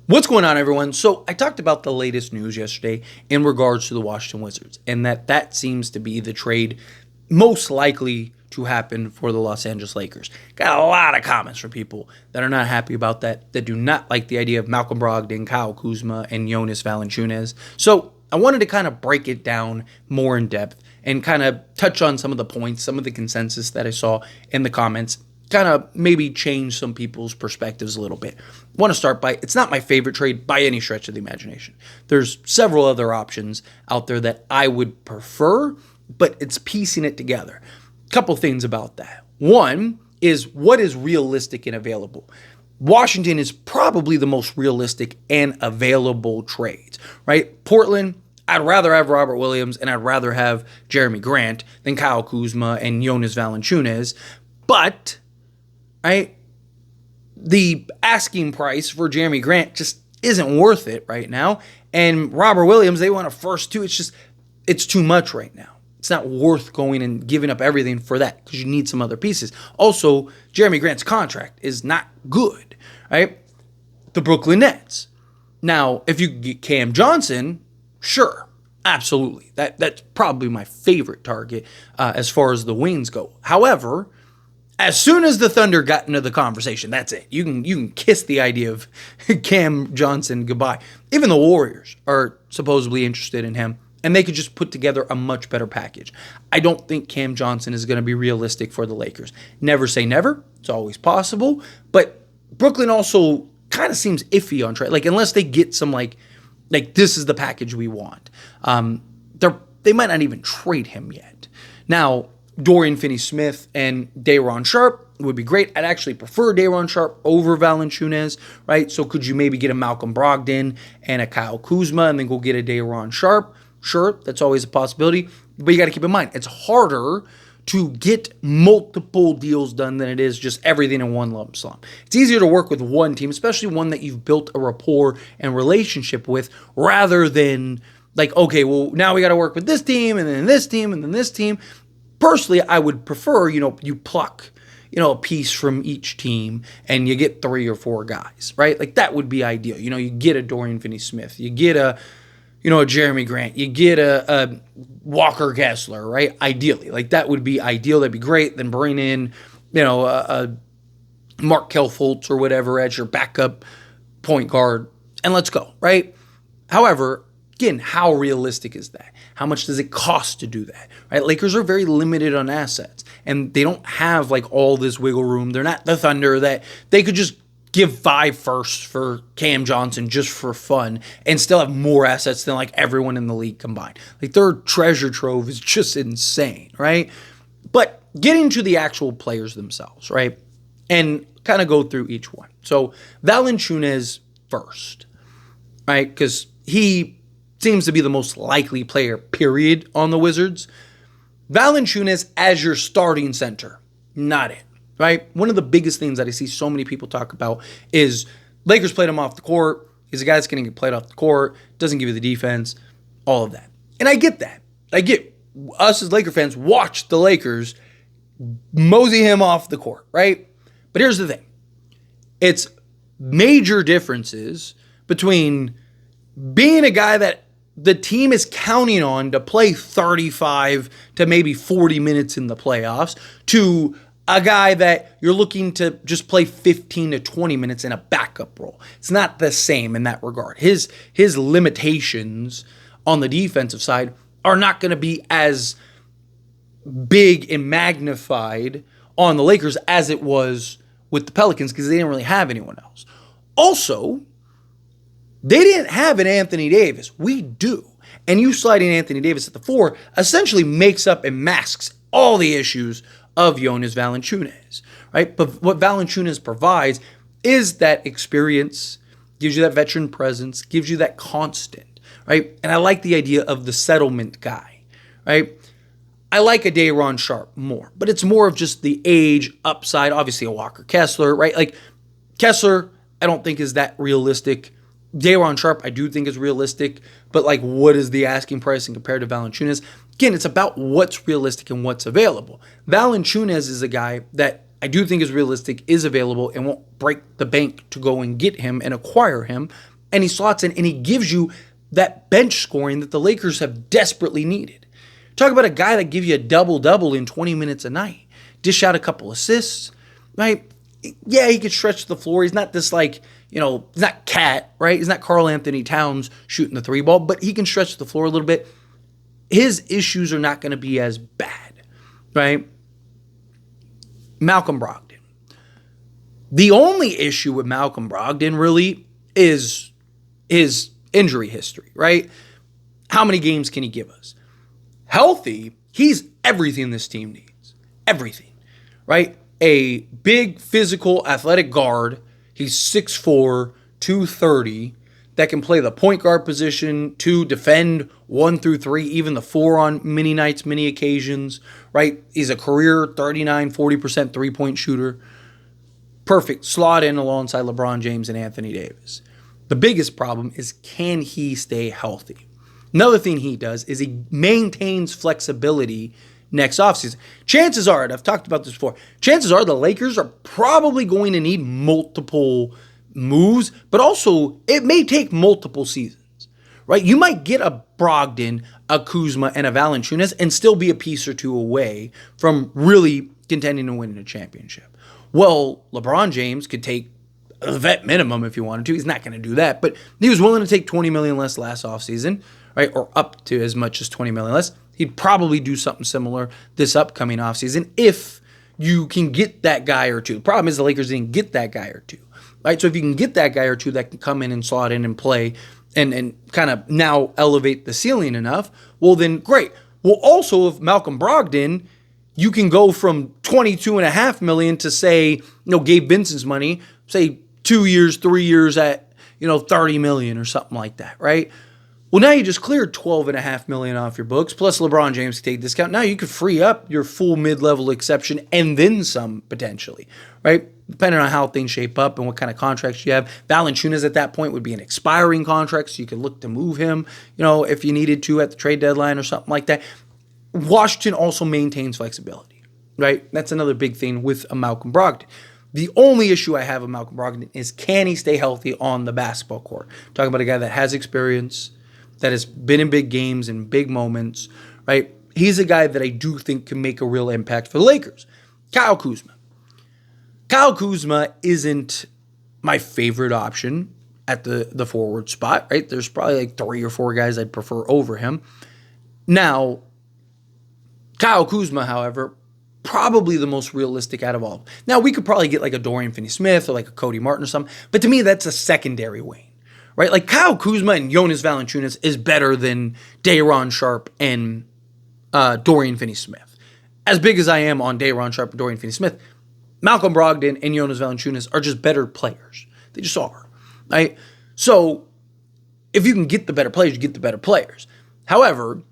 What's going on, everyone? So I talked about the latest news yesterday in regards to the Washington Wizards, and that seems to be the trade most likely to happen for the Los Angeles Lakers. Got a lot of comments from people that are not happy about that do not like the idea of Malcolm Brogdon, Kyle Kuzma, and Jonas Valanciunas. So I wanted to kind of break it down more in depth and kind of touch on some of the points, some of the consensus that I saw in the comments, kind of maybe change some people's perspectives a little bit. I want to start by, it's not my favorite trade by any stretch of the imagination. There's several other options out there that I would prefer, but it's piecing it together. A couple things about that. One is what is realistic and available. Washington is probably the most realistic and available trades, right? Portland, I'd rather have Robert Williams and I'd rather have Jeremy Grant than Kyle Kuzma and Jonas Valanciunas, but right, the asking price for Jeremy Grant just isn't worth it right now. And Robert Williams, they want a first two. It's too much right now. It's not worth going and giving up everything for that because you need some other pieces. Also, Jeremy Grant's contract is not good, right? The Brooklyn Nets. Now, if you get Cam Johnson, sure, absolutely. That's probably my favorite target as far as the wings go. However, as soon as the Thunder got into the conversation, that's it. You can kiss the idea of Cam Johnson goodbye. Even the Warriors are supposedly interested in him, and they could just put together a much better package. I don't think Cam Johnson is going to be realistic for the Lakers. Never say never. It's always possible. But Brooklyn also kind of seems iffy on trade. Like, unless they get some, like this is the package we want. They might not even trade him yet. Now, Dorian Finney-Smith and Day'Ron Sharpe would be great. I'd actually prefer Day'Ron Sharpe over Valanciunas, right? So could you maybe get a Malcolm Brogdon and a Kyle Kuzma and then go get a Day'Ron Sharpe? Sure, that's always a possibility. But you got to keep in mind, it's harder to get multiple deals done than it is just everything in one lump sum. It's easier to work with one team, especially one that you've built a rapport and relationship with, rather than like, okay, well, now we got to work with this team and then this team and then this team. Personally, I would prefer, you pluck, a piece from each team and you get 3 or 4 guys, right? Like that would be ideal. You get a Dorian Finney-Smith, you get a Jeremy Grant, you get a Walker Kessler, right? Ideally, like that would be ideal. That'd be great. Then bring in, a Markelle Fultz or whatever as your backup point guard and let's go, right? However, again, how realistic is that? How much does it cost to do that? Right? Lakers are very limited on assets, and they don't have like all this wiggle room. They're not the Thunder that they could just give 5 firsts for Cam Johnson just for fun and still have more assets than like everyone in the league combined. Like their treasure trove is just insane, right? But getting to the actual players themselves, right? And kind of go through each one. So Valanciunas first, right? Because he seems to be the most likely player, period, on the Wizards. Valanciunas as your starting center, not it, right? One of the biggest things that I see so many people talk about is Lakers played him off the court. He's a guy that's going to get played off the court, doesn't give you the defense, all of that. And I get that. I get us as Laker fans watch the Lakers mosey him off the court, right? But here's the thing. It's major differences between being a guy that the team is counting on to play 35 to maybe 40 minutes in the playoffs to a guy that you're looking to just play 15 to 20 minutes in a backup role. It's not the same in that regard. His limitations on the defensive side are not going to be as big and magnified on the Lakers as it was with the Pelicans because they didn't really have anyone else. Also, they didn't have an Anthony Davis. We do. And you sliding Anthony Davis at the 4 essentially makes up and masks all the issues of Jonas Valanciunas, right? But what Valanciunas provides is that experience, gives you that veteran presence, gives you that constant, right? And I like the idea of the settlement guy, right? I like a Day'Ron Sharpe more, but it's more of just the age upside. Obviously, a Walker Kessler, right? Like Kessler, I don't think is that realistic. Day'Ron Sharpe, I do think is realistic, but like, what is the asking price and compared to Valanciunas? Again, it's about what's realistic and what's available. Valanciunas is a guy that I do think is realistic, is available, and won't break the bank to go and get him and acquire him. and he slots in, and he gives you that bench scoring that the Lakers have desperately needed. Talk about a guy that gives you a double-double in 20 minutes a night. Dish out a couple assists, right? Yeah, he can stretch the floor. He's not this he's not Cat, right? He's not Karl Anthony Towns shooting the three ball, but he can stretch the floor a little bit. His issues are not going to be as bad, right? Malcolm Brogdon. The only issue with Malcolm Brogdon really is his injury history, right? How many games can he give us? Healthy, he's everything this team needs. Everything, right? A big, physical, athletic guard. He's 6'4", 230, that can play the point guard position, to defend 1 through 3, even the 4 on many nights, many occasions, right? He's a career 39, 40% three-point shooter. Perfect. Slot in alongside LeBron James and Anthony Davis. The biggest problem is, can he stay healthy? Another thing he does is he maintains flexibility next offseason. Chances are, and I've talked about this before, chances are the Lakers are probably going to need multiple moves, but also it may take multiple seasons, right? You might get a Brogdon, a Kuzma, and a Valanciunas and still be a piece or two away from really contending to win a championship. Well, LeBron James could take a vet minimum if he wanted to. He's not going to do that, but he was willing to take $20 million less last offseason, right? Or up to as much as $20 million less. He'd probably do something similar this upcoming offseason if you can get that guy or two. The problem is the Lakers didn't get that guy or two, right? So if you can get that guy or two that can come in and slot in and play and kind of now elevate the ceiling enough, well, then great. Well, also, if Malcolm Brogdon, you can go from $22.5 million to, say, Gabe Vincent's money, say 2 years, 3 years at, $30 million or something like that, right? Well, now you just cleared $12.5 million off your books, plus LeBron James can take a discount. Now you could free up your full mid-level exception and then some, potentially, right? Depending on how things shape up and what kind of contracts you have. Valanciunas at that point would be an expiring contract, so you could look to move him, if you needed to at the trade deadline or something like that. Washington also maintains flexibility, right? That's another big thing with a Malcolm Brogdon. The only issue I have with Malcolm Brogdon is, can he stay healthy on the basketball court? Talking about a guy that has experience, that has been in big games and big moments, right? He's a guy that I do think can make a real impact for the Lakers. Kyle Kuzma. Kyle Kuzma isn't my favorite option at the forward spot, right? There's probably like 3 or 4 guys I'd prefer over him. Now, Kyle Kuzma, however, probably the most realistic out of all. Now, we could probably get like a Dorian Finney-Smith or like a Cody Martin or something, but to me, that's a secondary wing, right? Like Kyle Kuzma and Jonas Valanciunas is better than Day'Ron Sharpe and Dorian Finney-Smith. As big as I am on Day'Ron Sharpe and Dorian Finney-Smith, Malcolm Brogdon and Jonas Valanciunas are just better players. They just are, right? So if you can get the better players, you get the better players. However,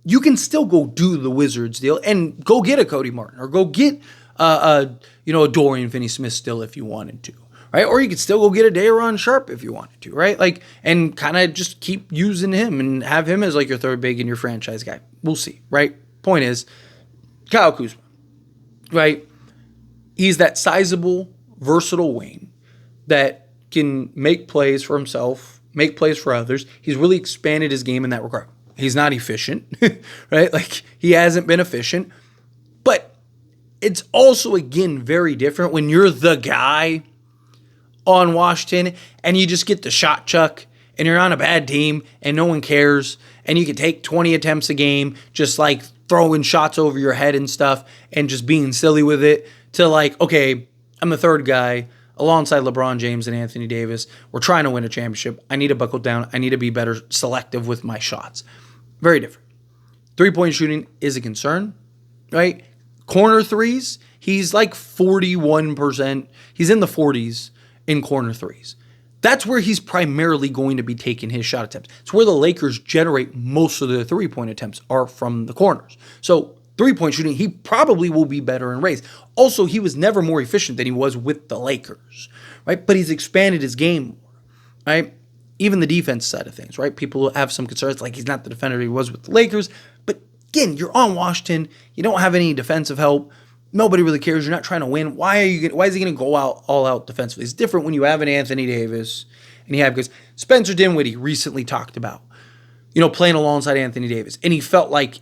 you can still go do the Wizards deal and go get a Cody Martin or go get a Dorian Finney-Smith still if you wanted to, right? Or you could still go get a Day'Ron Sharpe if you wanted to, right? Like, and kind of just keep using him and have him as like your third big and your franchise guy. We'll see, right? Point is, Kyle Kuzma, right? He's that sizable, versatile wing that can make plays for himself, make plays for others. He's really expanded his game in that regard. He's not efficient, right? Like, he hasn't been efficient. But it's also, again, very different when you're the guy on Washington and you just get the shot chuck and you're on a bad team and no one cares and you can take 20 attempts a game just like throwing shots over your head and stuff and just being silly with it, to like, okay, I'm the third guy alongside LeBron James and Anthony Davis. We're trying to win a championship. I need to buckle down. I need to be better selective with my shots. Very different. Three-point shooting is a concern, right? Corner threes, he's like 41%. He's in the 40s in corner threes. That's where he's primarily going to be taking his shot attempts. It's where the Lakers generate most of their three-point attempts are from the corners. So three-point shooting, he probably will be better in raise. Also, he was never more efficient than he was with the Lakers, right? But he's expanded his game more, right? Even the defense side of things, right? People have some concerns, like he's not the defender he was with the Lakers. But again, you're on Washington. You don't have any defensive help. Nobody really cares. You're not trying to win. Why is he going to go out all out defensively? It's different when you have an Anthony Davis And he had because Spencer Dinwiddie recently talked about, playing alongside Anthony Davis. And he felt like,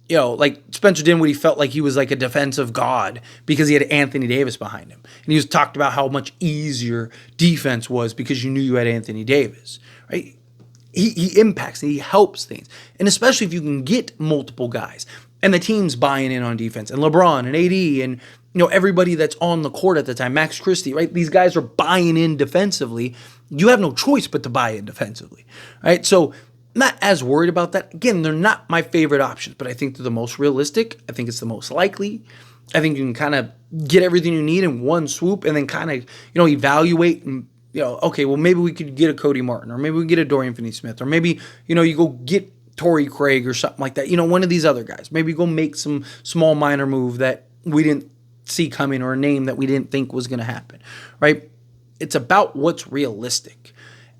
like Spencer Dinwiddie felt like he was like a defensive god because he had Anthony Davis behind him. And he was talked about how much easier defense was because you knew you had Anthony Davis, right? He impacts, he helps things. And especially if you can get multiple guys and the team's buying in on defense and LeBron and AD and, everybody that's on the court at the time, Max Christie, right? These guys are buying in defensively. You have no choice but to buy in defensively, right? So I'm not as worried about that. Again, they're not my favorite options, but I think they're the most realistic. I think it's the most likely. I think you can kind of get everything you need in one swoop and then kind of, evaluate and, okay, well, maybe we could get a Cody Martin or maybe we get a Dorian Finney-Smith or maybe, you go get Torrey Craig or something like that. One of these other guys. Maybe go make some small minor move that we didn't see coming or a name that we didn't think was going to happen, right? It's about what's realistic.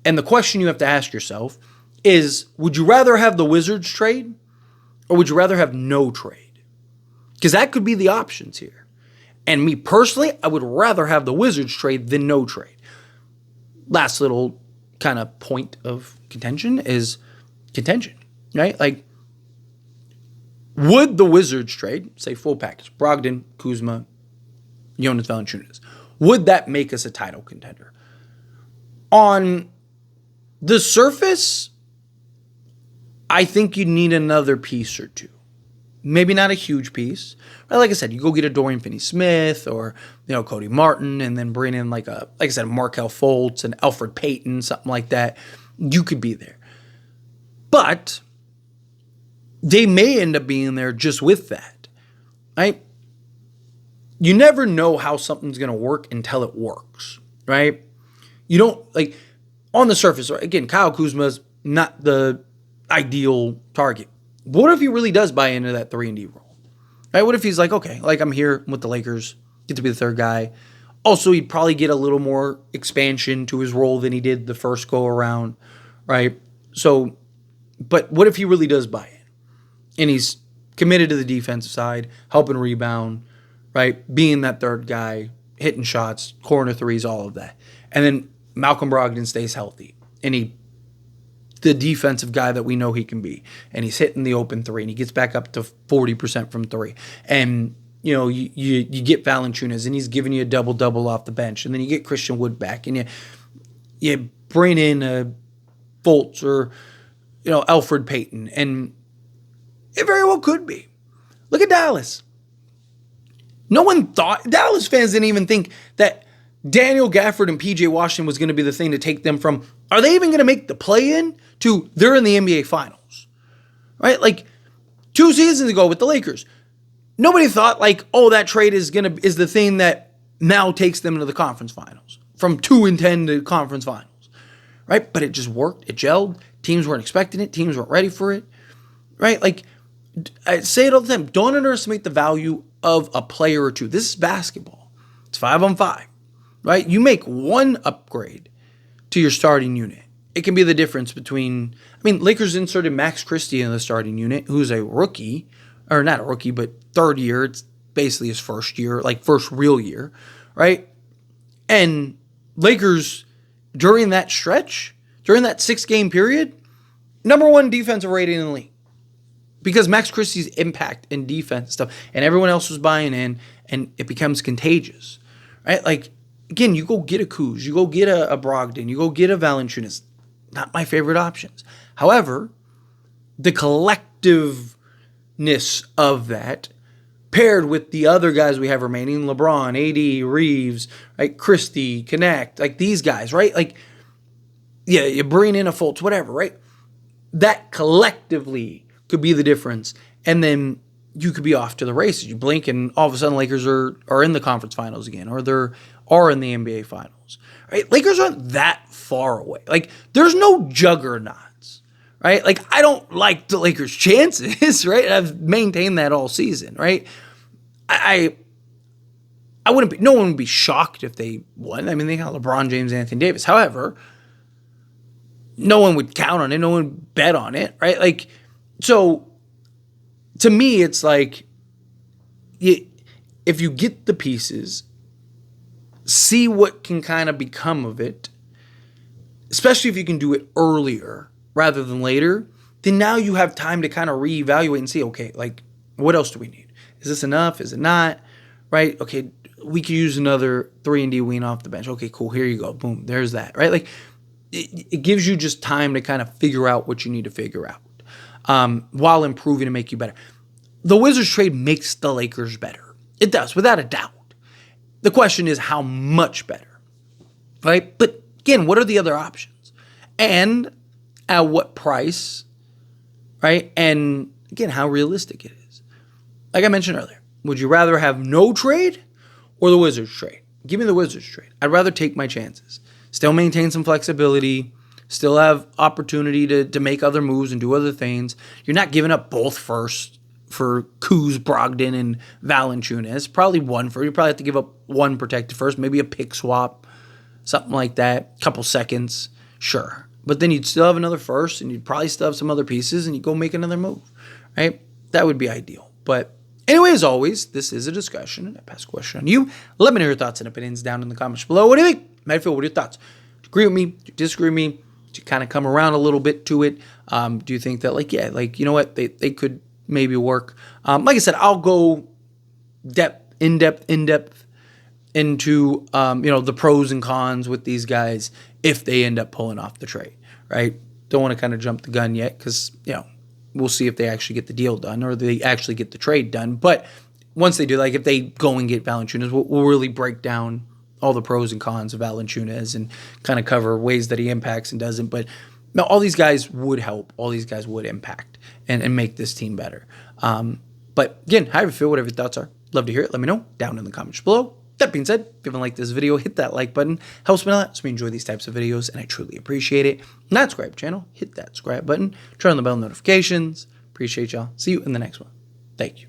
And the question you have to ask yourself is, would you rather have the Wizards trade or would you rather have no trade? Because that could be the options here. And me personally, I would rather have the Wizards trade than no trade. Last little kind of point of contention is contention, right? Like, would the Wizards trade, say full package, Brogdon, Kuzma, Jonas Valanciunas, would that make us a title contender? On the surface, I think you need another piece or two. Maybe not a huge piece. But like I said, you go get a Dorian Finney-Smith or, Cody Martin and then bring in like I said, Markelle Fultz and Elfrid Payton, something like that. You could be there. But they may end up being there just with that, right? You never know how something's going to work until it works, right? You don't, like, on the surface, again, Kyle Kuzma's not the ideal target. But what if he really does buy into that 3-and-D role? Right? What if he's like, okay, like I'm here with the Lakers, get to be the third guy. Also, he'd probably get a little more expansion to his role than he did the first go around, right? So, but what if he really does buy in? And he's committed to the defensive side, helping rebound, right? Being that third guy, hitting shots, corner threes, all of that. And then Malcolm Brogdon stays healthy. And the defensive guy that we know he can be. And he's hitting the open three. And he gets back up to 40% from three. And, you get Valanciunas. And he's giving you a double-double off the bench. And then you get Christian Wood back. And you bring in a Fultz or, Elfrid Payton. And it very well could be. Look at Dallas. No one thought, Dallas fans didn't even think that Daniel Gafford and PJ Washington was going to be the thing to take them from, are they even going to make the play-in, to they're in the NBA Finals, right? Like 2 seasons ago with the Lakers, nobody thought like, oh, that trade is the thing that now takes them into the conference finals, from 2-10 to conference finals, right? But it just worked. It gelled. Teams weren't expecting it. Teams weren't ready for it, right? Like, I say it all the time. Don't underestimate the value of a player or two. This is basketball. It's 5-on-5, right? You make one upgrade to your starting unit. It can be the difference between, Lakers inserted Max Christie in the starting unit, who's a rookie, or not a rookie, but third year. It's basically his first year, like first real year, right? And Lakers, during that stretch, during that 6-game period, #1 defensive rating in the league. Because Max Christie's impact in defense and stuff, and everyone else was buying in, and it becomes contagious, right? Like, again, you go get a Kuz, you go get a Brogdon, you go get a Valanciunas. Not my favorite options. However, the collectiveness of that, paired with the other guys we have remaining, LeBron, AD, Reeves, right, Christie, Connect, like these guys, right? Like, yeah, you bring in a Fultz, whatever, right? That collectively could be the difference. And then you could be off to the races. You blink and all of a sudden Lakers are in the conference finals again, or they're are in the NBA finals. Right? Lakers aren't that far away. Like, there's no juggernauts. Right? Like, I don't like the Lakers' chances, right? I've maintained that all season, right? I wouldn't be, no one would be shocked if they won. They got LeBron James, Anthony Davis. However, no one would count on it. No one would bet on it, right? Like, so, to me, it's like, if you get the pieces, see what can kind of become of it, especially if you can do it earlier rather than later, then now you have time to kind of reevaluate and see, okay, like, what else do we need? Is this enough? Is it not? Right? Okay, we could use another 3-and-D wing off the bench. Okay, cool. Here you go. Boom. There's that. Right? Like, it gives you just time to kind of figure out what you need to figure out while improving to make you better. The Wizards trade makes the Lakers better. It does, without a doubt. The question is how much better, right? But again, what are the other options? And at what price, right? And again, how realistic it is. Like I mentioned earlier, would you rather have no trade or the Wizards trade? Give me the Wizards trade. I'd rather take my chances. Still maintain some flexibility, still have opportunity to make other moves and do other things. You're not giving up both firsts for Kuz, Brogdon, and Valanciunas. Probably you probably have to give up one protected first, maybe a pick swap, something like that, couple seconds, sure. But then you'd still have another first, and you'd probably still have some other pieces, and you'd go make another move, right? That would be ideal. But anyway, as always, this is a discussion, and I pass a question on you. Let me know your thoughts and opinions down in the comments below. What do you think? How do you feel? What are your thoughts? Do you agree with me? Do you disagree with me? Do you kind of come around a little bit to it? Do you think that, like, yeah, like, you know what, they could maybe work? Like I said, I'll go in depth into the pros and cons with these guys if they end up pulling off the trade, right? Don't want to kind of jump the gun yet because we'll see if they actually get the deal done or they actually get the trade done. But once they do, like if they go and get Valanciunas, we'll really break down all the pros and cons of Valanciunas and kind of cover ways that he impacts and doesn't. But no, all these guys would help. All these guys would impact and make this team better. But again, how you feel, whatever your thoughts are, love to hear it. Let me know down in the comments below. That being said, if you haven't liked this video, hit that like button. Helps me a lot. So we enjoy these types of videos, and I truly appreciate it. Not subscribe channel, hit that subscribe button. Turn on the bell notifications. Appreciate y'all. See you in the next one. Thank you.